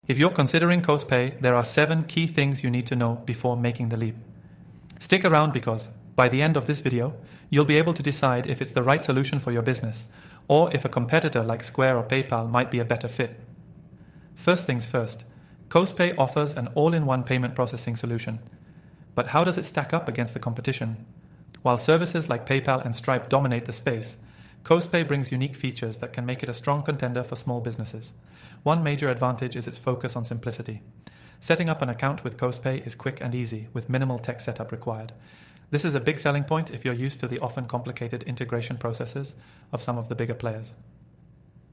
If you're considering CoastPay, there are 7 key things you need to know before making the leap. Stick around because by the end of this video, you'll be able to decide if it's the right solution for your business or if a competitor like Square or PayPal might be a better fit. First things first, CoastPay offers an all-in-one payment processing solution. But how does it stack up against the competition? While services like PayPal and Stripe dominate the space, CoastPay brings unique features that can make it a strong contender for small businesses. One major advantage is its focus on simplicity. Setting up an account with CoastPay is quick and easy, with minimal tech setup required. This is a big selling point if you're used to the often complicated integration processes of some of the bigger players.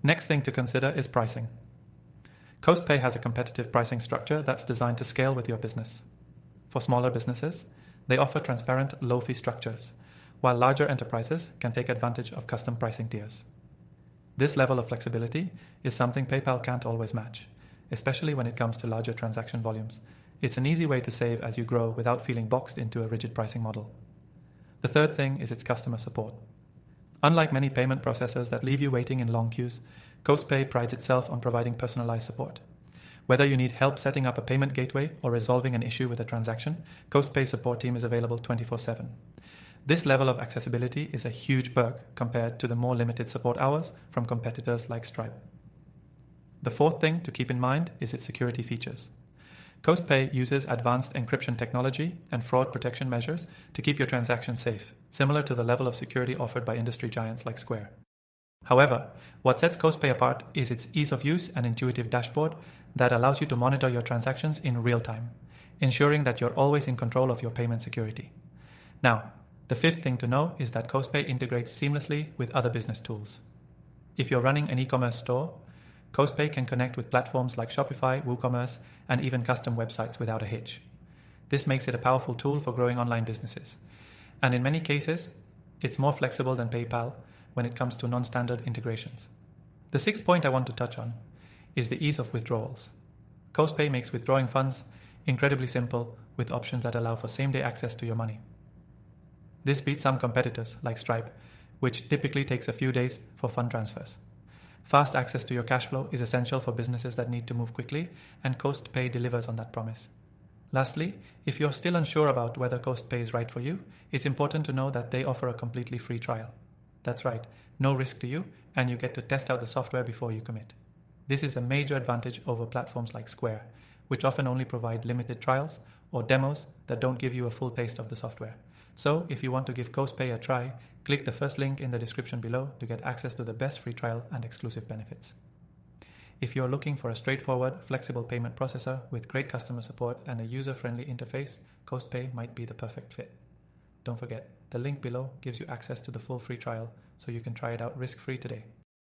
Next thing to consider is pricing. CoastPay has a competitive pricing structure that's designed to scale with your business. For smaller businesses, they offer transparent, low-fee structures, while larger enterprises can take advantage of custom pricing tiers. This level of flexibility is something PayPal can't always match, especially when it comes to larger transaction volumes. It's an easy way to save as you grow without feeling boxed into a rigid pricing model. The third thing is its customer support. Unlike many payment processors that leave you waiting in long queues, CoastPay prides itself on providing personalized support. Whether you need help setting up a payment gateway or resolving an issue with a transaction, CoastPay's support team is available 24/7. This level of accessibility is a huge perk compared to the more limited support hours from competitors like Stripe. The fourth thing to keep in mind is its security features. CoastPay uses advanced encryption technology and fraud protection measures to keep your transactions safe, similar to the level of security offered by industry giants like Square. However, what sets CoastPay apart is its ease of use and intuitive dashboard that allows you to monitor your transactions in real time, ensuring that you're always in control of your payment security. Now, the fifth thing to know is that CoastPay integrates seamlessly with other business tools. If you're running an e-commerce store, CoastPay can connect with platforms like Shopify, WooCommerce, and even custom websites without a hitch. This makes it a powerful tool for growing online businesses. And in many cases, it's more flexible than PayPal when it comes to non-standard integrations. The sixth point I want to touch on is the ease of withdrawals. CoastPay makes withdrawing funds incredibly simple with options that allow for same-day access to your money. This beats some competitors like Stripe, which typically takes a few days for fund transfers. Fast access to your cash flow is essential for businesses that need to move quickly, and CoastPay delivers on that promise. Lastly, if you're still unsure about whether CoastPay is right for you, it's important to know that they offer a completely free trial. That's right, no risk to you, and you get to test out the software before you commit. This is a major advantage over platforms like Square, which often only provide limited trials or demos that don't give you a full taste of the software. So, if you want to give CoastPay a try, click the first link in the description below to get access to the best free trial and exclusive benefits. If you're looking for a straightforward, flexible payment processor with great customer support and a user-friendly interface, CoastPay might be the perfect fit. Don't forget, the link below gives you access to the full free trial, so you can try it out risk-free today.